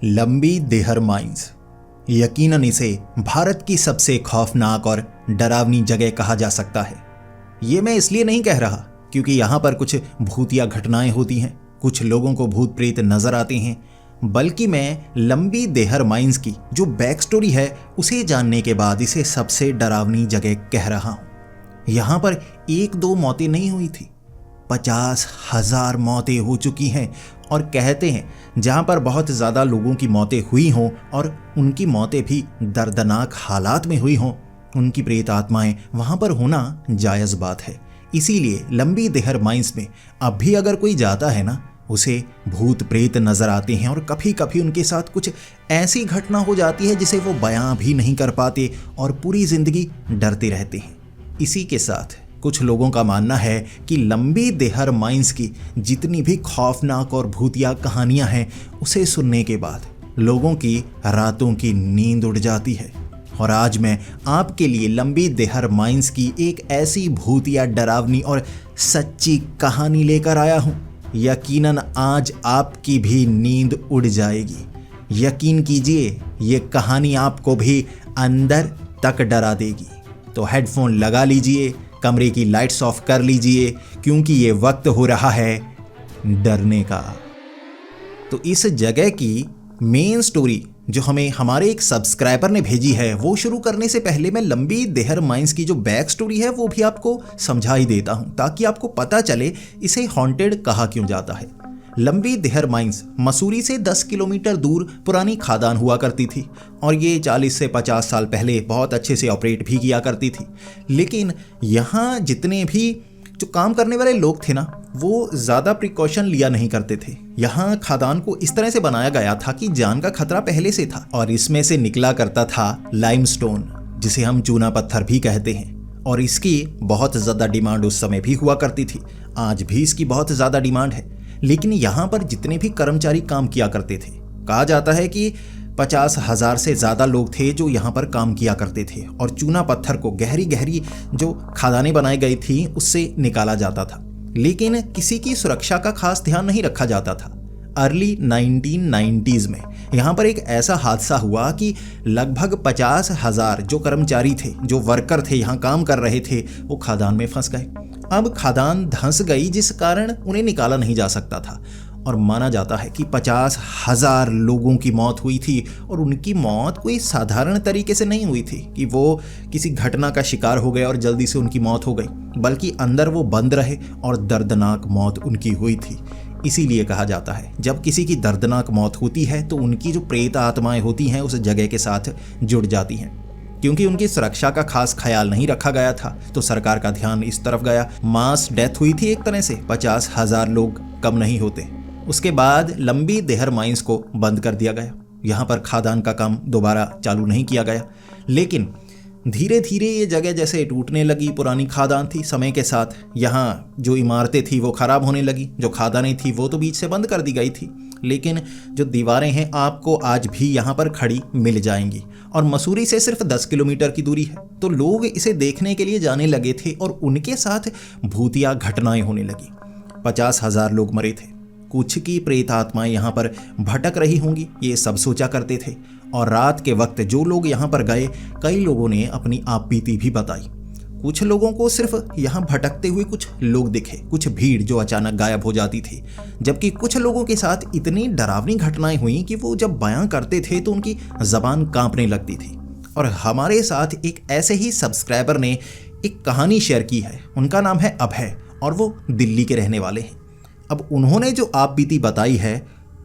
लंबी there mines, यकीनन इसे भारत की सबसे खौफनाक और डरावनी जगह कहा जा सकता है। ये मैं इसलिए नहीं कह रहा क्योंकि यहाँ पर कुछ भूतिया घटनाएं होती हैं, कुछ लोगों को भूत प्रेत नजर आते हैं, बल्कि मैं लंबी देहर माइंस की जो बैक स्टोरी है उसे जानने के बाद इसे सबसे डरावनी जगह कह रहा हूँ। यहाँ पर एक दो मौतें नहीं हुई थी, 50,000 मौतें हो चुकी हैं। और कहते हैं जहाँ पर बहुत ज़्यादा लोगों की मौतें हुई हों और उनकी मौतें भी दर्दनाक हालात में हुई हों, उनकी प्रेत आत्माएं वहाँ पर होना जायज़ बात है। इसीलिए लंबी देहर माइंस में अब भी अगर कोई जाता है ना, उसे भूत प्रेत नज़र आते हैं और कभी कभी उनके साथ कुछ ऐसी घटना हो जाती है जिसे वो बयां भी नहीं कर पाते और पूरी ज़िंदगी डरते रहते हैं। इसी के साथ कुछ लोगों का मानना है कि लंबी देहर माइंस की जितनी भी खौफनाक और भूतिया कहानियां हैं उसे सुनने के बाद लोगों की रातों की नींद उड़ जाती है। और आज मैं आपके लिए लंबी देहर माइंस की एक ऐसी भूतिया, डरावनी और सच्ची कहानी लेकर आया हूं। यकीनन आज आपकी भी नींद उड़ जाएगी। यकीन कीजिए, ये कहानी आपको भी अंदर तक डरा देगी। तो हेडफोन लगा लीजिए, कमरे की लाइट्स ऑफ कर लीजिए, क्योंकि ये वक्त हो रहा है डरने का। तो इस जगह की मेन स्टोरी जो हमें हमारे एक सब्सक्राइबर ने भेजी है, वो शुरू करने से पहले मैं लंबी देहर माइंस की जो बैक स्टोरी है वो भी आपको समझा ही देता हूं, ताकि आपको पता चले इसे हॉन्टेड कहा क्यों जाता है। लंबी देहर माइंस मसूरी से 10 किलोमीटर दूर पुरानी खादान हुआ करती थी और ये 40 से 50 साल पहले बहुत अच्छे से ऑपरेट भी किया करती थी। लेकिन यहाँ जितने भी जो काम करने वाले लोग थे ना, वो ज़्यादा प्रिकॉशन लिया नहीं करते थे। यहाँ खादान को इस तरह से बनाया गया था कि जान का खतरा पहले से था और इसमें से निकला करता था लाइमस्टोन, जिसे हम चूना पत्थर भी कहते हैं। और इसकी बहुत ज़्यादा डिमांड उस समय भी हुआ करती थी, आज भी इसकी बहुत ज़्यादा डिमांड है। लेकिन यहाँ पर जितने भी कर्मचारी काम किया करते थे, कहा जाता है कि 50,000 से ज़्यादा लोग थे जो यहाँ पर काम किया करते थे और चूना पत्थर को गहरी गहरी जो खदानें बनाई गई थी उससे निकाला जाता था। लेकिन किसी की सुरक्षा का खास ध्यान नहीं रखा जाता था। अर्ली 1990s में यहाँ पर एक ऐसा हादसा हुआ कि लगभग 50,000 जो कर्मचारी थे, जो वर्कर थे, यहाँ काम कर रहे थे, वो खदान में फंस गए। अब खदान धंस गई, जिस कारण उन्हें निकाला नहीं जा सकता था और माना जाता है कि 50,000 लोगों की मौत हुई थी। और उनकी मौत कोई साधारण तरीके से नहीं हुई थी कि वो किसी घटना का शिकार हो गए और जल्दी से उनकी मौत हो गई, बल्कि अंदर वो बंद रहे और दर्दनाक मौत उनकी हुई थी। इसीलिए कहा जाता है जब किसी की दर्दनाक मौत होती है तो उनकी जो प्रेत आत्माएं होती हैं उस जगह के साथ जुड़ जाती हैं। क्योंकि उनकी सुरक्षा का खास ख्याल नहीं रखा गया था तो सरकार का ध्यान इस तरफ गया। मास डेथ हुई थी एक तरह से, 50,000 लोग कम नहीं होते। उसके बाद लंबी देहर माइंस को बंद कर दिया गया। यहाँ पर खादान का काम दोबारा चालू नहीं किया गया। लेकिन धीरे धीरे ये जगह जैसे टूटने लगी, पुरानी खादान थी, समय के साथ यहाँ जो इमारतें थी वो ख़राब होने लगी, जो खादानें थी वो तो बीच से बंद कर दी गई थी, लेकिन जो दीवारें हैं आपको आज भी यहाँ पर खड़ी मिल जाएंगी। और मसूरी से सिर्फ 10 किलोमीटर की दूरी है, तो लोग इसे देखने के लिए जाने लगे थे और उनके साथ भूतिया घटनाएं होने लगी। 50,000 लोग मरे थे, कुछ की प्रेत आत्माएं यहाँ पर भटक रही होंगी, ये सब सोचा करते थे। और रात के वक्त जो लोग यहाँ पर गए, कई लोगों ने अपनी आपबीती भी बताई। कुछ लोगों को सिर्फ यहाँ भटकते हुए कुछ लोग दिखे, कुछ भीड़ जो अचानक गायब हो जाती थी, जबकि कुछ लोगों के साथ इतनी डरावनी घटनाएं हुई कि वो जब बयां करते थे तो उनकी ज़बान कांपने लगती थी। और हमारे साथ एक ऐसे ही सब्सक्राइबर ने एक कहानी शेयर की है। उनका नाम है अभय और वो दिल्ली के रहने वाले हैं। अब उन्होंने जो आपबीती बताई है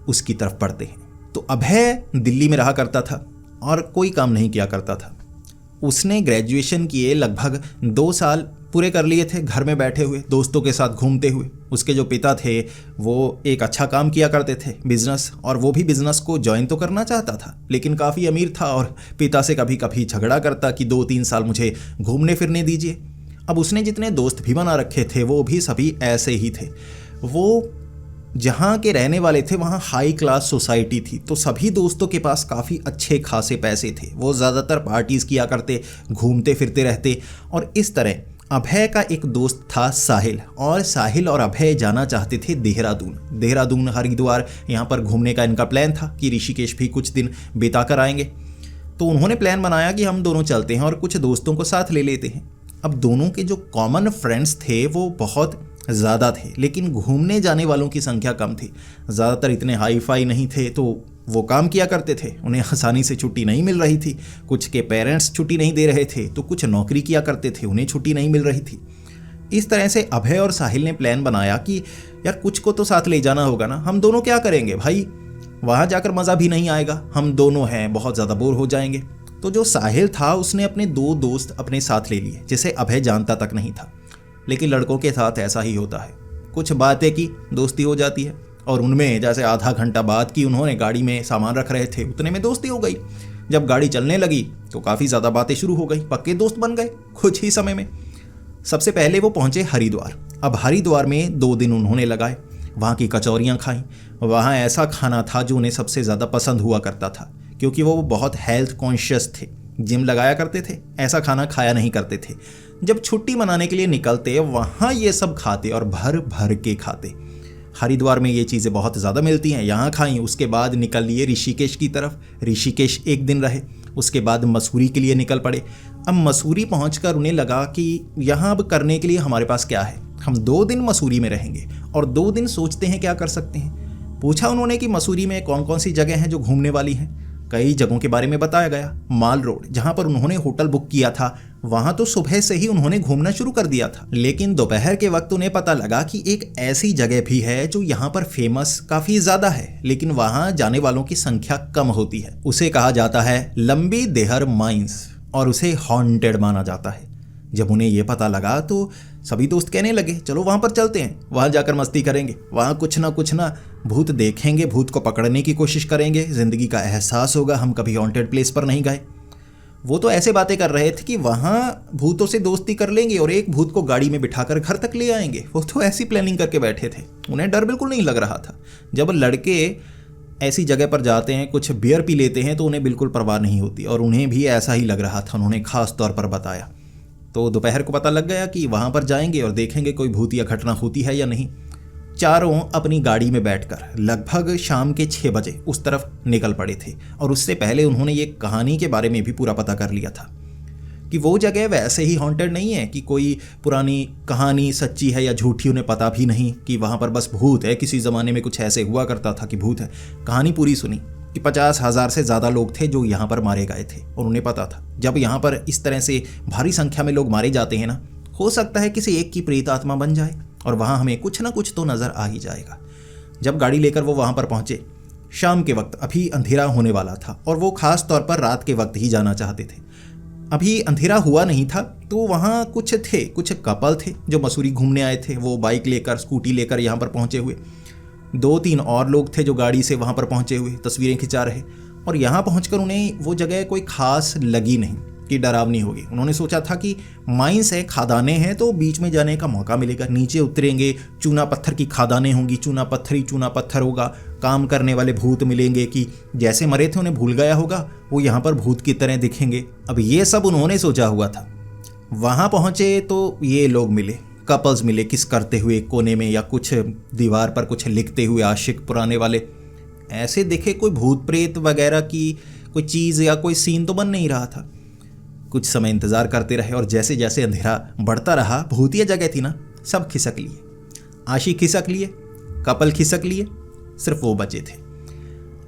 उसकी तरफ पढ़ते हैं। तो अभय दिल्ली में रहा करता था और कोई काम नहीं किया करता था। उसने ग्रेजुएशन किए लगभग 2 साल पूरे कर लिए थे घर में बैठे हुए, दोस्तों के साथ घूमते हुए। उसके जो पिता थे वो एक अच्छा काम किया करते थे, बिजनेस, और वो भी बिजनेस को ज्वाइन तो करना चाहता था, लेकिन काफ़ी अमीर था और पिता से कभी कभी झगड़ा करता कि 2-3 साल मुझे घूमने फिरने दीजिए। अब उसने जितने दोस्त भी बना रखे थे वो भी सभी ऐसे ही थे। वो जहाँ के रहने वाले थे वहाँ हाई क्लास सोसाइटी थी, तो सभी दोस्तों के पास काफ़ी अच्छे खासे पैसे थे। वो ज़्यादातर पार्टीज़ किया करते, घूमते फिरते रहते। और इस तरह अभय का एक दोस्त था साहिल, और साहिल और अभय जाना चाहते थे देहरादून हरिद्वार। यहाँ पर घूमने का इनका प्लान था कि ऋषिकेश भी कुछ दिन बिता कर आएंगे। तो उन्होंने प्लान बनाया कि हम दोनों चलते हैं और कुछ दोस्तों को साथ ले लेते हैं। अब दोनों के जो कॉमन फ्रेंड्स थे वो बहुत ज़्यादा थे, लेकिन घूमने जाने वालों की संख्या कम थी। ज़्यादातर इतने हाई फाई नहीं थे, तो वो काम किया करते थे, उन्हें आसानी से छुट्टी नहीं मिल रही थी। कुछ के पेरेंट्स छुट्टी नहीं दे रहे थे, तो कुछ नौकरी किया करते थे, उन्हें छुट्टी नहीं मिल रही थी। इस तरह से अभय और साहिल ने प्लान बनाया कि यार कुछ को तो साथ ले जाना होगा ना, हम दोनों क्या करेंगे भाई, वहाँ जाकर मज़ा भी नहीं आएगा, हम दोनों हैं, बहुत ज़्यादा बोर हो जाएंगे। तो जो साहिल था उसने अपने 2 दोस्त अपने साथ ले लिए, जिसे अभय जानता तक नहीं था। लेकिन लड़कों के साथ ऐसा ही होता है, कुछ बातें की दोस्ती हो जाती है, और उनमें जैसे आधा घंटा बाद की उन्होंने गाड़ी में सामान रख रहे थे, उतने में दोस्ती हो गई। जब गाड़ी चलने लगी तो काफ़ी ज़्यादा बातें शुरू हो गई, पक्के दोस्त बन गए कुछ ही समय में। सबसे पहले वो पहुँचे हरिद्वार। अब हरिद्वार में 2 दिन उन्होंने लगाए, वहाँ की कचौरियाँ खाईं। वहाँ ऐसा खाना था जो उन्हें सबसे ज़्यादा पसंद हुआ करता था, क्योंकि वो बहुत हेल्थ कॉन्शियस थे, जिम लगाया करते थे, ऐसा खाना खाया नहीं करते थे। जब छुट्टी मनाने के लिए निकलते वहाँ ये सब खाते और भर भर के खाते। हरिद्वार में ये चीज़ें बहुत ज़्यादा मिलती हैं, यहाँ खाई। उसके बाद निकल लिए ऋषिकेश की तरफ। ऋषिकेश 1 दिन रहे, उसके बाद मसूरी के लिए निकल पड़े। अब मसूरी पहुंचकर उन्हें लगा कि यहाँ अब करने के लिए हमारे पास क्या है, हम 2 दिन मसूरी में रहेंगे और 2 दिन सोचते हैं क्या कर सकते हैं। पूछा उन्होंने कि मसूरी में कौन कौन सी जगह हैं जो घूमने वाली हैं। कई जगहों के बारे में बताया गया। माल रोड, जहाँ पर उन्होंने होटल बुक किया था, वहाँ तो सुबह से ही उन्होंने घूमना शुरू कर दिया था। लेकिन दोपहर के वक्त उन्हें पता लगा कि एक ऐसी जगह भी है जो यहाँ पर फेमस काफ़ी ज़्यादा है, लेकिन वहाँ जाने वालों की संख्या कम होती है। उसे कहा जाता है लंबी देहर माइंस, और उसे हॉन्टेड माना जाता है। जब उन्हें यह पता लगा तो सभी दोस्त कहने लगे चलो वहाँ पर चलते हैं, वहाँ जाकर मस्ती करेंगे, वहाँ कुछ ना भूत देखेंगे, भूत को पकड़ने की कोशिश करेंगे, ज़िंदगी का एहसास होगा, हम कभी हॉन्टेड प्लेस पर नहीं गए। वो तो ऐसे बातें कर रहे थे कि वहाँ भूतों से दोस्ती कर लेंगे और एक भूत को गाड़ी में बिठाकर घर तक ले आएंगे। वो तो ऐसी प्लानिंग करके बैठे थे, उन्हें डर बिल्कुल नहीं लग रहा था। जब लड़के ऐसी जगह पर जाते हैं, कुछ बियर पी लेते हैं, तो उन्हें बिल्कुल परवाह नहीं होती, और उन्हें भी ऐसा ही लग रहा था। उन्होंने खास तौर पर बताया। तो दोपहर को पता लग गया कि वहाँ पर जाएंगे और देखेंगे कोई भूत या घटना होती है या नहीं। चारों अपनी गाड़ी में बैठकर लगभग शाम के 6 बजे उस तरफ निकल पड़े थे, और उससे पहले उन्होंने ये कहानी के बारे में भी पूरा पता कर लिया था कि वो जगह वैसे ही हॉन्टेड नहीं है कि कोई पुरानी कहानी सच्ची है या झूठी, उन्हें पता भी नहीं कि वहाँ पर बस भूत है। किसी ज़माने में कुछ ऐसे हुआ करता था कि भूत है। कहानी पूरी सुनी कि 50,000 से ज़्यादा लोग थे जो यहाँ पर मारे गए थे, और उन्हें पता था जब यहाँ पर इस तरह से भारी संख्या में लोग मारे जाते हैं ना, हो सकता है किसी एक की प्रेत आत्मा बन जाए और वहाँ हमें कुछ ना कुछ तो नज़र आ ही जाएगा। जब गाड़ी लेकर वो वहाँ पर पहुँचे, शाम के वक्त अभी अंधेरा होने वाला था, और वो ख़ास तौर पर रात के वक्त ही जाना चाहते थे। अभी अंधेरा हुआ नहीं था, तो वहाँ कुछ कपल थे जो मसूरी घूमने आए थे। वो बाइक लेकर, स्कूटी लेकर यहाँ पर पहुँचे हुए। 2-3 और लोग थे जो गाड़ी से वहाँ पर पहुँचे हुए तस्वीरें खिंचा रहे, और यहाँ पहुँचकर उन्हें वो जगह कोई ख़ास लगी नहीं कि डरावनी होगी। उन्होंने सोचा था कि माइंस है, खादाने हैं, तो बीच में जाने का मौका मिलेगा। नीचे उतरेंगे, चूना पत्थर की खादानें होंगी, चूना पत्थर होगा, काम करने वाले भूत मिलेंगे कि जैसे मरे थे उन्हें भूल गया होगा, वो यहाँ पर भूत की तरह दिखेंगे। अब ये सब उन्होंने सोचा हुआ था। वहाँ पहुँचे तो ये लोग मिले, कपल्स मिले, किस करते हुए कोने में, या कुछ दीवार पर कुछ लिखते हुए आशिक पुराने वाले। ऐसे दिखे कोई भूत प्रेत वगैरह की कोई चीज़ या कोई सीन तो बन नहीं रहा था। कुछ समय इंतज़ार करते रहे, और जैसे जैसे अंधेरा बढ़ता रहा, भूतिया जगह थी ना, सब खिसक लिए, आशिक खिसक लिए, कपल खिसक लिए, सिर्फ वो बचे थे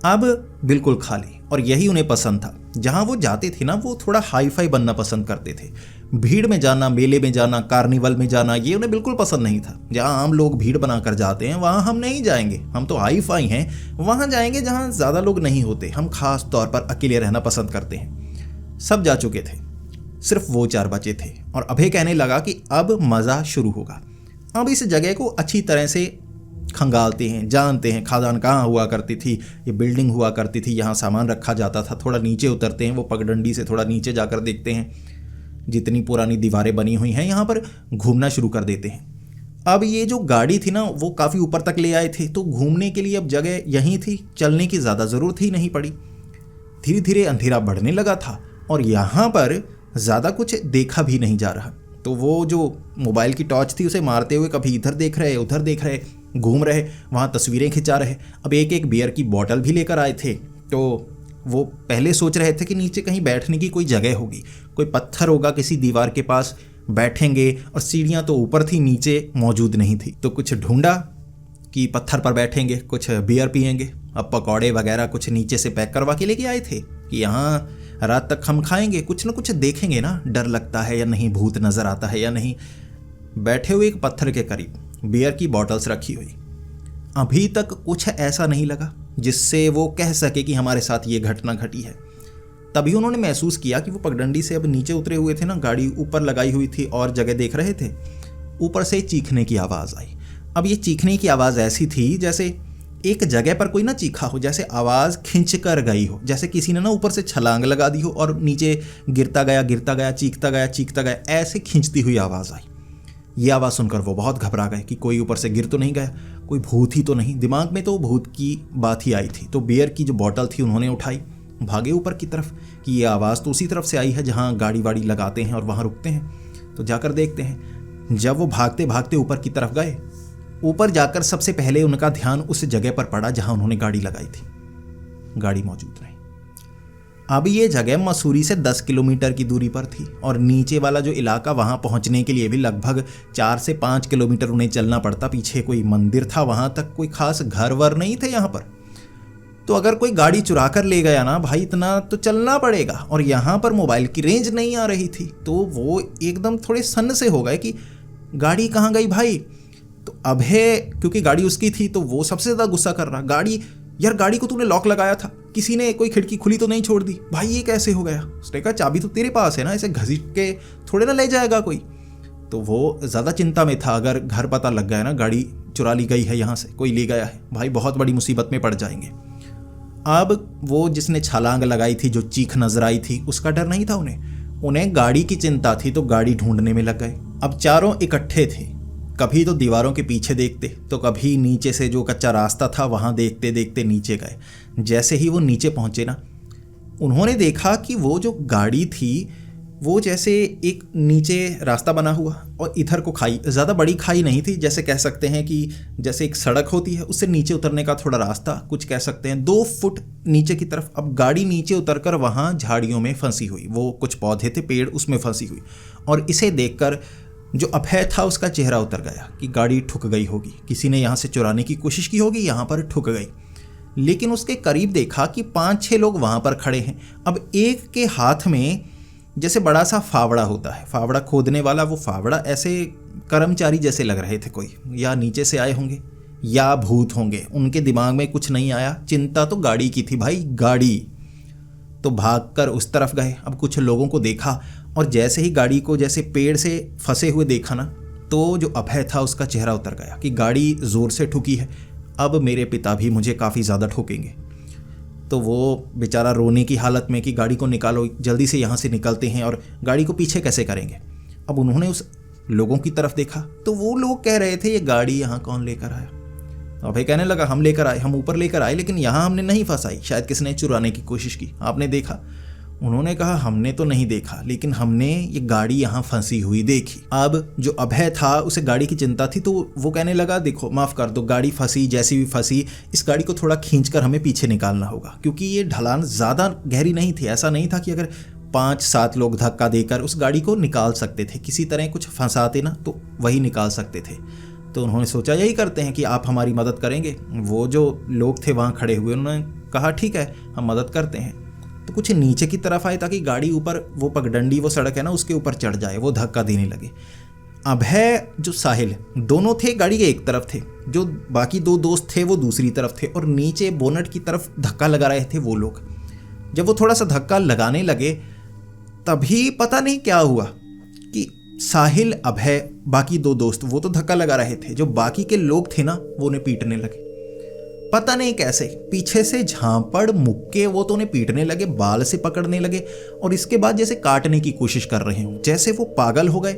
अब बिल्कुल खाली। और यही उन्हें पसंद था। जहाँ वो जाते थे ना, वो थोड़ा हाई फाई बनना पसंद करते थे। भीड़ में जाना, मेले में जाना, कार्निवल में जाना, ये उन्हें बिल्कुल पसंद नहीं था। जहाँ आम लोग भीड़ बनाकर जाते हैं वहाँ हम नहीं जाएंगे, हम तो हाई फाई हैं। वहाँ जाएंगे जहाँ ज़्यादा लोग नहीं होते। हम खास तौर पर अकेले रहना पसंद करते हैं। सब जा चुके थे, सिर्फ वो 4 बचे थे, और अभय कहने लगा कि अब मज़ा शुरू होगा। अब इस जगह को अच्छी तरह से खंगालते हैं, जानते हैं खादान कहाँ हुआ करती थी, ये बिल्डिंग हुआ करती थी, यहाँ सामान रखा जाता था। थोड़ा नीचे उतरते हैं, वो पगडंडी से थोड़ा नीचे जाकर देखते हैं, जितनी पुरानी दीवारें बनी हुई हैं यहाँ पर घूमना शुरू कर देते हैं। अब ये जो गाड़ी थी ना, वो काफ़ी ऊपर तक ले आए थे, तो घूमने के लिए अब जगह यहीं थी, चलने की ज़्यादा ज़रूरत ही नहीं पड़ी। धीरे धीरे अंधेरा बढ़ने लगा था, और यहाँ पर ज़्यादा कुछ देखा भी नहीं जा रहा। तो वो जो मोबाइल की टॉर्च थी उसे मारते हुए कभी इधर देख रहे उधर देख रहे, घूम रहे, वहाँ तस्वीरें खिंचा रहे। अब एक एक बियर की बोतल भी लेकर आए थे। तो वो पहले सोच रहे थे कि नीचे कहीं बैठने की कोई जगह होगी, कोई पत्थर होगा किसी दीवार के पास, बैठेंगे। और सीढ़ियाँ तो ऊपर थी, नीचे मौजूद नहीं थी। तो कुछ ढूंढा कि पत्थर पर बैठेंगे, कुछ बियर पियेंगे। अब पकौड़े वगैरह कुछ नीचे से पैक करवा के लेके आए थे कि यहाँ रात तक हम खाएंगे, कुछ ना कुछ देखेंगे ना, डर लगता है या नहीं, भूत नज़र आता है या नहीं। बैठे हुए एक पत्थर के करीब बियर की बॉटल्स रखी हुई। अभी तक कुछ ऐसा नहीं लगा जिससे वो कह सके कि हमारे साथ ये घटना घटी है। तभी उन्होंने महसूस किया कि वो पगडंडी से अब नीचे उतरे हुए थे ना, गाड़ी ऊपर लगाई हुई थी और जगह देख रहे थे। ऊपर से चीखने की आवाज़ आई। अब ये चीखने की आवाज़ ऐसी थी जैसे एक जगह पर कोई ना चीखा हो, जैसे आवाज़ खिंच कर गई हो, जैसे किसी ने ना ऊपर से छलांग लगा दी हो और नीचे गिरता गया, चीखता गया, ऐसे खींचती हुई आवाज़ आई। ये आवाज़ सुनकर वो बहुत घबरा गए कि कोई ऊपर से गिर तो नहीं गया, कोई भूत ही तो नहीं। दिमाग में तो भूत की बात ही आई थी। तो बियर की जो बोतल थी उन्होंने उठाई, भागे ऊपर की तरफ कि ये आवाज़ तो उसी तरफ से आई है जहाँ गाड़ी वाड़ी लगाते हैं और वहाँ रुकते हैं, तो जाकर देखते हैं। जब वो भागते भागते ऊपर की तरफ गए, ऊपर जाकर सबसे पहले उनका ध्यान उस जगह पर पड़ा जहाँ उन्होंने गाड़ी लगाई थी। गाड़ी मौजूद नहीं। अब ये जगह मसूरी से 10 किलोमीटर की दूरी पर थी और नीचे वाला जो इलाका, वहाँ पहुँचने के लिए भी लगभग 4 से 5 किलोमीटर उन्हें चलना पड़ता। पीछे कोई मंदिर था, वहाँ तक कोई खास घर वर नहीं थे यहाँ पर। तो अगर कोई गाड़ी चुरा कर ले गया ना भाई, इतना तो चलना पड़ेगा। और यहाँ पर मोबाइल की रेंज नहीं आ रही थी, तो वो एकदम थोड़े सन्न से हो गए कि गाड़ी कहाँ गई भाई। तो अभय, क्योंकि गाड़ी उसकी थी, तो वो सबसे ज़्यादा गुस्सा कर रहा, गाड़ी को तूने लॉक लगाया था, किसी ने कोई खिड़की खुली तो नहीं छोड़ दी भाई, ये कैसे हो गया। उसने कहा चाबी तो तेरे पास है ना, ऐसे घसीट के थोड़े ना ले जाएगा कोई। तो वो ज़्यादा चिंता में था, अगर घर पता लग गया ना गाड़ी चुरा ली गई है, यहाँ से कोई ले गया है, भाई बहुत बड़ी मुसीबत में पड़ जाएंगे। अब वो जिसने छलांग लगाई थी, जो चीख नजर आई थी, उसका डर नहीं था उन्हें गाड़ी की चिंता थी, तो गाड़ी ढूंढने में लग गए। अब चारों इकट्ठे थे, कभी तो दीवारों के पीछे देखते, तो कभी नीचे से जो कच्चा रास्ता था वहाँ देखते देखते नीचे गए। जैसे ही वो नीचे पहुँचे ना, उन्होंने देखा कि वो जो गाड़ी थी वो जैसे एक नीचे रास्ता बना हुआ और इधर को खाई, ज़्यादा बड़ी खाई नहीं थी, जैसे कह सकते हैं कि जैसे एक सड़क होती है उससे नीचे उतरने का थोड़ा रास्ता, कुछ कह सकते हैं 2 फुट नीचे की तरफ। अब गाड़ी नीचे उतरकर वहाँ झाड़ियों में फंसी हुई, वो कुछ पौधे थे, पेड़, उसमें फंसी हुई। और इसे देखकर जो अभय था उसका चेहरा उतर गया कि गाड़ी ठुक गई होगी, किसी ने यहाँ से चुराने की कोशिश की होगी, यहाँ पर ठुक गई। लेकिन उसके करीब देखा कि 5-6 लोग वहाँ पर खड़े हैं। अब एक के हाथ में जैसे बड़ा सा फावड़ा होता है, फावड़ा खोदने वाला, वो फावड़ा ऐसे कर्मचारी जैसे लग रहे थे, कोई या नीचे से आए होंगे या भूत होंगे। उनके दिमाग में कुछ नहीं आया, चिंता तो गाड़ी की थी भाई, गाड़ी। तो भागकर उस तरफ गए। अब कुछ लोगों को देखा और जैसे ही गाड़ी को जैसे पेड़ से फंसे हुए देखा ना, तो जो अभय था उसका चेहरा उतर गया कि गाड़ी ज़ोर से ठुकी है, अब मेरे पिता भी मुझे काफ़ी ज़्यादा ठोकेंगे। तो वो बेचारा रोने की हालत में कि गाड़ी को निकालो, जल्दी से यहाँ से निकलते हैं, और गाड़ी को पीछे कैसे करेंगे। अब उन्होंने उस लोगों की तरफ देखा तो वो लोग कह रहे थे ये गाड़ी यहाँ कौन लेकर आया। तो अभय कहने लगा हम लेकर आए, हम ऊपर लेकर आए, लेकिन यहाँ हमने नहीं फंसाई, शायद किसने चुराने की कोशिश की, आपने देखा। उन्होंने कहा हमने तो नहीं देखा, लेकिन हमने ये गाड़ी यहाँ फंसी हुई देखी। अब जो अभय था उसे गाड़ी की चिंता थी, तो वो कहने लगा देखो माफ़ कर दो, गाड़ी फंसी, जैसी भी फंसी, इस गाड़ी को थोड़ा खींचकर हमें पीछे निकालना होगा, क्योंकि ये ढलान ज़्यादा गहरी नहीं थी। ऐसा नहीं था कि अगर 5-7 लोग धक्का देकर उस गाड़ी को निकाल सकते थे, किसी तरह कुछ फंसाते ना तो वही निकाल सकते थे। तो उन्होंने सोचा यही करते हैं कि आप हमारी मदद करेंगे। वो जो लोग थे वहाँ खड़े हुए, उन्होंने कहा ठीक है हम मदद करते हैं। तो कुछ नीचे की तरफ आए ताकि गाड़ी ऊपर, वो पगडंडी, वो सड़क है ना, उसके ऊपर चढ़ जाए, वो धक्का देने लगे। अभय जो साहिल दोनों थे गाड़ी के एक तरफ थे, जो बाकी 2 दोस्त थे वो दूसरी तरफ थे, और नीचे बोनट की तरफ धक्का लगा रहे थे वो लोग। जब वो थोड़ा सा धक्का लगाने लगे तभी पता नहीं क्या हुआ कि साहिल, अभय, बाकी 2 दोस्त वो तो धक्का लगा रहे थे, जो बाकी के लोग थे ना वो उन्हें पीटने लगे। पता नहीं कैसे पीछे से झांपड़ मुक्के वो तो उन्हें पीटने लगे, बाल से पकड़ने लगे, और इसके बाद जैसे काटने की कोशिश कर रहे हों, जैसे वो पागल हो गए,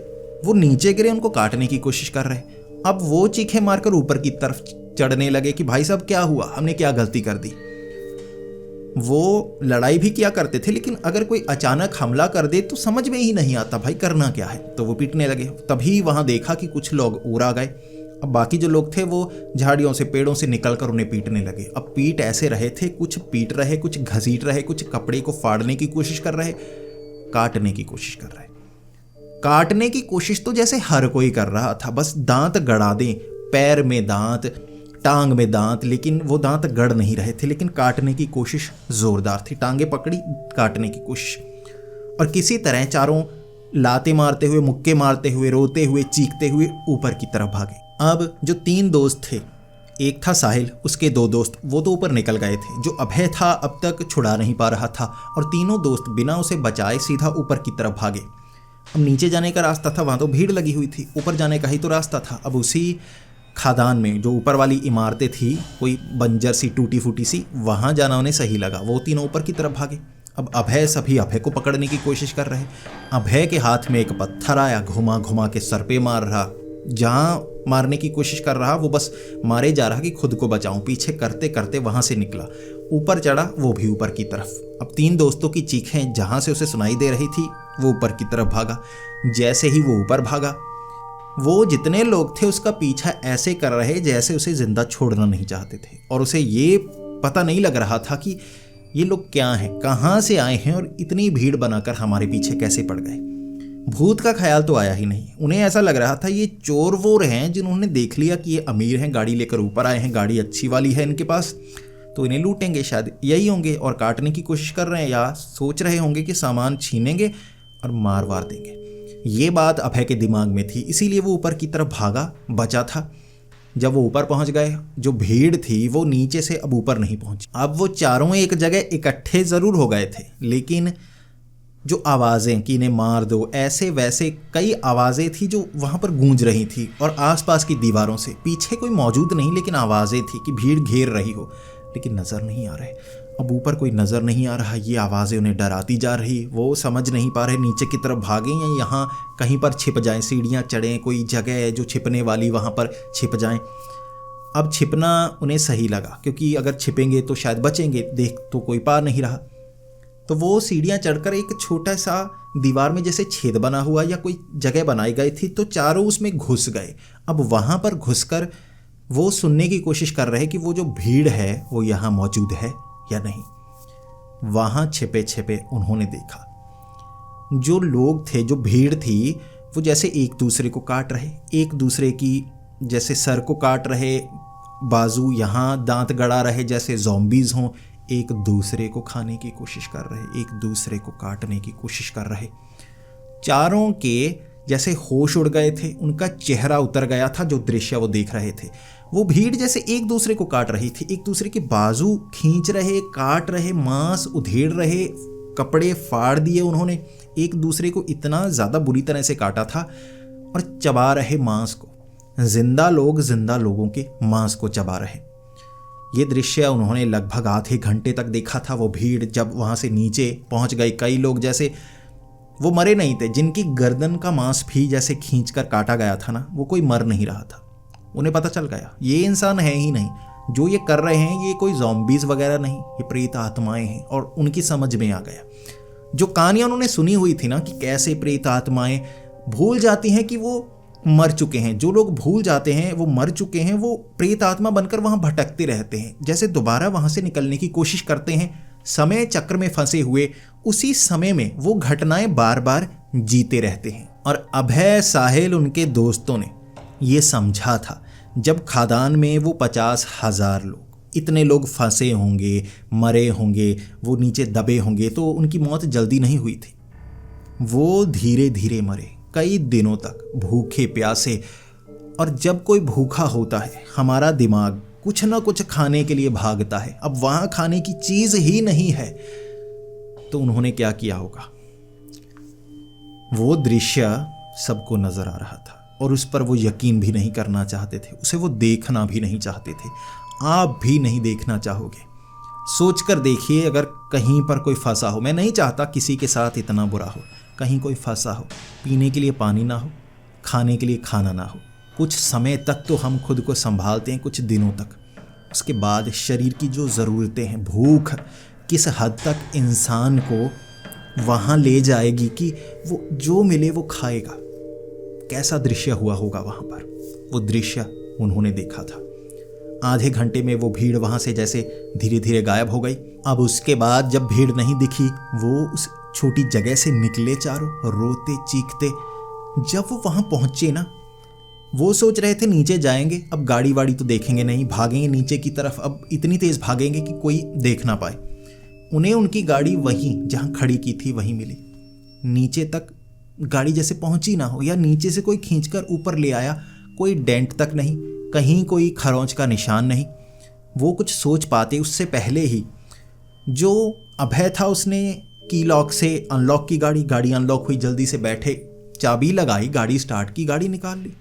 वो नीचे गिरे, उनको काटने की कोशिश कर रहे। अब वो चीखें मारकर ऊपर की तरफ चढ़ने लगे कि भाई साहब क्या हुआ, हमने क्या गलती कर दी। वो लड़ाई भी किया करते थे, लेकिन अगर कोई अचानक हमला कर दे तो समझ में ही नहीं आता भाई करना क्या है, तो वो पीटने लगे। तभी वहाँ देखा कि कुछ लोग उड़ आ गए। अब बाकी जो लोग थे वो झाड़ियों से पेड़ों से निकलकर उन्हें पीटने लगे। अब पीट ऐसे रहे थे, कुछ पीट रहे, कुछ घसीट रहे, कुछ कपड़े को फाड़ने की कोशिश कर रहे, काटने की कोशिश कर रहे। काटने की कोशिश तो जैसे हर कोई कर रहा था, बस दांत गड़ा दें, पैर में दांत, टांग में दांत, लेकिन वो दांत गड़ नहीं रहे थे। लेकिन काटने की कोशिश जोरदार थी, टांगे पकड़ी, काटने की कोशिश। और किसी तरह चारों लाते मारते हुए, मुक्के मारते हुए, रोते हुए, चीखते हुए ऊपर की तरफ भागे। अब जो 3 दोस्त थे, एक था साहिल, उसके 2 दोस्त, वो तो ऊपर निकल गए थे। जो अभय था अब तक छुड़ा नहीं पा रहा था, और तीनों दोस्त बिना उसे बचाए सीधा ऊपर की तरफ भागे। अब नीचे जाने का रास्ता था, वहाँ तो भीड़ लगी हुई थी, ऊपर जाने का ही तो रास्ता था। अब उसी खादान में जो ऊपर वाली इमारतें थी, कोई बंजर सी टूटी फूटी सी, वहाँ जाना उन्हें सही लगा। वो तीनों ऊपर की तरफ भागे। अब सभी अभय को पकड़ने की कोशिश कर रहे। अभय के हाथ में एक पत्थर आया, घुमा घुमा के सर पे मार रहा। जहाँ मारने की कोशिश कर रहा वो बस मारे जा रहा कि खुद को बचाऊं। पीछे करते करते वहाँ से निकला, ऊपर चढ़ा, वो भी ऊपर की तरफ। अब 3 दोस्तों की चीखें जहाँ से उसे सुनाई दे रही थी, वो ऊपर की तरफ भागा। जैसे ही वो ऊपर भागा, वो जितने लोग थे उसका पीछा ऐसे कर रहे जैसे उसे जिंदा छोड़ना नहीं चाहते थे। और उसे ये पता नहीं लग रहा था कि ये लोग क्या हैं, कहाँ से आए हैं और इतनी भीड़ बनाकर हमारे पीछे कैसे पड़ गए। भूत का ख्याल तो आया ही नहीं। उन्हें ऐसा लग रहा था ये चोर वोर हैं जिन्होंने देख लिया कि ये अमीर हैं, गाड़ी लेकर ऊपर आए हैं, गाड़ी अच्छी वाली है इनके पास, तो इन्हें लूटेंगे, शायद यही होंगे, और काटने की कोशिश कर रहे हैं, या सोच रहे होंगे कि सामान छीनेंगे और मार वार देंगे। ये बात अभय के दिमाग में थी, इसीलिए वो ऊपर की तरफ भागा, बचा था। जब वो ऊपर पहुंच गए, जो भीड़ थी वो नीचे से अब ऊपर नहीं पहुंची। अब वो चारों एक जगह इकट्ठे जरूर हो गए थे, लेकिन जो आवाज़ें कि इन्हें मार दो, ऐसे वैसे कई आवाज़ें थी जो वहाँ पर गूंज रही थी। और आसपास की दीवारों से, पीछे कोई मौजूद नहीं, लेकिन आवाज़ें थी कि भीड़ घेर रही हो, लेकिन नज़र नहीं आ रहे। अब ऊपर कोई नज़र नहीं आ रहा, ये आवाज़ें उन्हें डराती जा रही। वो समझ नहीं पा रहे नीचे की तरफ भागें या यहाँ कहीं पर छिप जाएं, सीढ़ियाँ चढ़ें, कोई जगह है जो छिपने वाली, वहाँ पर छिप जाएं। अब छिपना उन्हें सही लगा, क्योंकि अगर छिपेंगे तो शायद बचेंगे, देख तो कोई पा नहीं रहा। तो वो सीढ़ियाँ चढ़कर एक छोटा सा दीवार में जैसे छेद बना हुआ या कोई जगह बनाई गई थी, तो चारों उसमें घुस गए। अब वहाँ पर घुसकर वो सुनने की कोशिश कर रहे कि वो जो भीड़ है वो यहाँ मौजूद है या नहीं। वहाँ छिपे छिपे उन्होंने देखा जो लोग थे, जो भीड़ थी, वो जैसे एक दूसरे को काट रहे, एक दूसरे की जैसे सर को काट रहे, बाजू यहाँ दांत गड़ा रहे जैसे ज़ॉम्बीज़ हों, एक दूसरे को खाने की कोशिश कर रहे, एक दूसरे को काटने की कोशिश कर रहे। चारों के जैसे होश उड़ गए थे, उनका चेहरा उतर गया था। जो दृश्य वो देख रहे थे, वो भीड़ जैसे एक दूसरे को काट रही थी, एक दूसरे के बाजू खींच रहे, काट रहे, मांस उधेड़ रहे, कपड़े फाड़ दिए उन्होंने, एक दूसरे को इतना ज़्यादा बुरी तरह से काटा था, और चबा रहे मांस को। जिंदा लोग जिंदा लोगों के मांस को चबा रहे। ये दृश्य उन्होंने लगभग आधे घंटे तक देखा था। वो भीड़ जब वहाँ से नीचे पहुँच गई, कई लोग जैसे वो मरे नहीं थे, जिनकी गर्दन का मांस भी जैसे खींचकर काटा गया था ना, वो कोई मर नहीं रहा था। उन्हें पता चल गया ये इंसान है ही नहीं, जो ये कर रहे हैं ये कोई ज़ॉम्बीज़ वगैरह नहीं, ये प्रेत आत्माएं हैं। और उनकी समझ में आ गया, जो कहानियाँ उन्होंने सुनी हुई थी ना कि कैसे प्रेत आत्माएं भूल जाती हैं कि वो मर चुके हैं। जो लोग भूल जाते हैं वो मर चुके हैं, वो प्रेत आत्मा बनकर वहाँ भटकते रहते हैं, जैसे दोबारा वहाँ से निकलने की कोशिश करते हैं, समय चक्र में फंसे हुए। उसी समय में वो घटनाएं बार बार जीते रहते हैं। और अभय, साहिल, उनके दोस्तों ने ये समझा था जब खादान में वो 50,000 लोग, इतने लोग फंसे होंगे, मरे होंगे, वो नीचे दबे होंगे, तो उनकी मौत जल्दी नहीं हुई थी। वो धीरे धीरे मरे, कई दिनों तक भूखे प्यासे। और जब कोई भूखा होता है, हमारा दिमाग कुछ ना कुछ खाने के लिए भागता है। अब वहाँ खाने की चीज़ ही नहीं है, तो उन्होंने क्या किया होगा। वो दृश्य सबको नजर आ रहा था और उस पर वो यकीन भी नहीं करना चाहते थे, उसे वो देखना भी नहीं चाहते थे। आप भी नहीं देखना चाहोगे। सोचकर देखिए, अगर कहीं पर कोई फंसा हो, मैं नहीं चाहता किसी के साथ इतना बुरा हो, कहीं कोई फंसा हो, पीने के लिए पानी ना हो, खाने के लिए खाना ना हो, कुछ समय तक तो हम खुद को संभालते हैं, कुछ दिनों तक, उसके बाद शरीर की जो ज़रूरतें हैं, भूख, किस हद तक इंसान को वहाँ ले जाएगी कि वो जो मिले वो खाएगा। कैसा दृश्य हुआ होगा वहाँ पर, वो दृश्य उन्होंने देखा था। आधे घंटे में वो भीड़ वहाँ से जैसे धीरे धीरे गायब हो गई। अब उसके बाद जब भीड़ नहीं दिखी, वो उस छोटी जगह से निकले चारों, रोते चीखते। जब वो वहाँ पहुँचे ना, वो सोच रहे थे नीचे जाएंगे, अब गाड़ी वाड़ी तो देखेंगे नहीं, भागेंगे नीचे की तरफ, अब इतनी तेज़ भागेंगे कि कोई देख ना पाए। उन्हें उनकी गाड़ी वहीं जहाँ खड़ी की थी वहीं मिली। नीचे तक गाड़ी जैसे पहुँची ना हो, या नीचे से कोई खींचकर ऊपर ले आया। कोई डेंट तक नहीं, कहीं कोई खरोंच का निशान नहीं। वो कुछ सोच पाते उससे पहले ही जो अभय था उसने की लॉक से अनलॉक की गाड़ी अनलॉक हुई, जल्दी से बैठे, चाबी लगाई, गाड़ी स्टार्ट की, गाड़ी निकाल ली,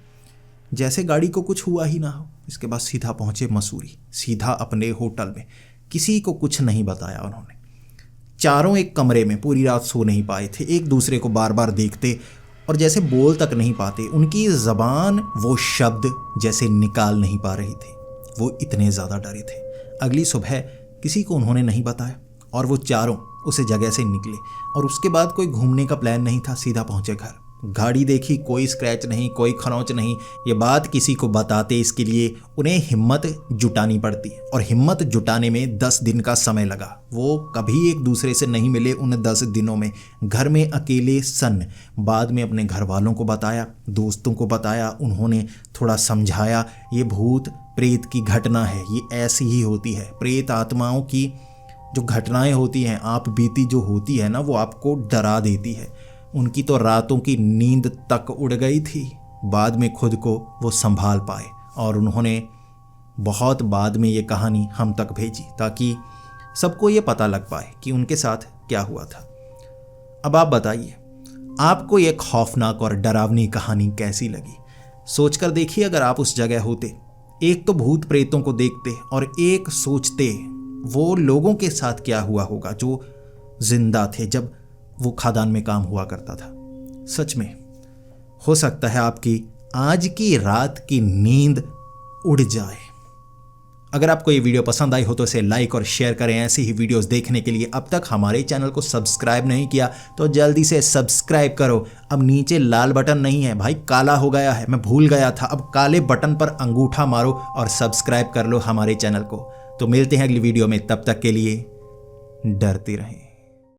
जैसे गाड़ी को कुछ हुआ ही ना हो। इसके बाद सीधा पहुंचे मसूरी, सीधा अपने होटल में। किसी को कुछ नहीं बताया उन्होंने। चारों एक कमरे में पूरी रात सो नहीं पाए थे, एक दूसरे को बार बार देखते और जैसे बोल तक नहीं पाते। उनकी ज़बान वो शब्द जैसे निकाल नहीं पा रही थी, वो इतने ज़्यादा डरे थे। अगली सुबह किसी को उन्होंने नहीं बताया और वो चारों उस जगह से निकले। और उसके बाद कोई घूमने का प्लान नहीं था, सीधा पहुंचे घर। गाड़ी देखी, कोई स्क्रैच नहीं, कोई खरोंच नहीं। ये बात किसी को बताते इसके लिए उन्हें हिम्मत जुटानी पड़ती, और हिम्मत जुटाने में 10 दिन का समय लगा। वो कभी एक दूसरे से नहीं मिले उन 10 दिनों में, घर में अकेले सन्न। बाद में अपने घर वालों को बताया, दोस्तों को बताया, उन्होंने थोड़ा समझाया। ये भूत प्रेत की घटना है, ये ऐसी ही होती है। प्रेत आत्माओं की जो घटनाएं होती हैं, आप बीती जो होती है ना, वो आपको डरा देती है। उनकी तो रातों की नींद तक उड़ गई थी। बाद में खुद को वो संभाल पाए और उन्होंने बहुत बाद में ये कहानी हम तक भेजी, ताकि सबको ये पता लग पाए कि उनके साथ क्या हुआ था। अब आप बताइए, आपको ये खौफनाक और डरावनी कहानी कैसी लगी? सोचकर देखिए, अगर आप उस जगह होते। एक तो भूत प्रेतों को देखते और एक सोचते वो लोगों के साथ क्या हुआ होगा जो जिंदा थे जब वो खदान में काम हुआ करता था। सच में हो सकता है आपकी आज की रात की नींद उड़ जाए। अगर आपको ये वीडियो पसंद आई हो तो इसे लाइक और शेयर करें। ऐसी ही वीडियोस देखने के लिए अब तक हमारे चैनल को सब्सक्राइब नहीं किया तो जल्दी से सब्सक्राइब करो। अब नीचे लाल बटन नहीं है भाई, काला हो गया है, मैं भूल गया था। अब काले बटन पर अंगूठा मारो और सब्सक्राइब कर लो हमारे चैनल को। तो मिलते हैं अगली वीडियो में, तब तक के लिए डरते रहें।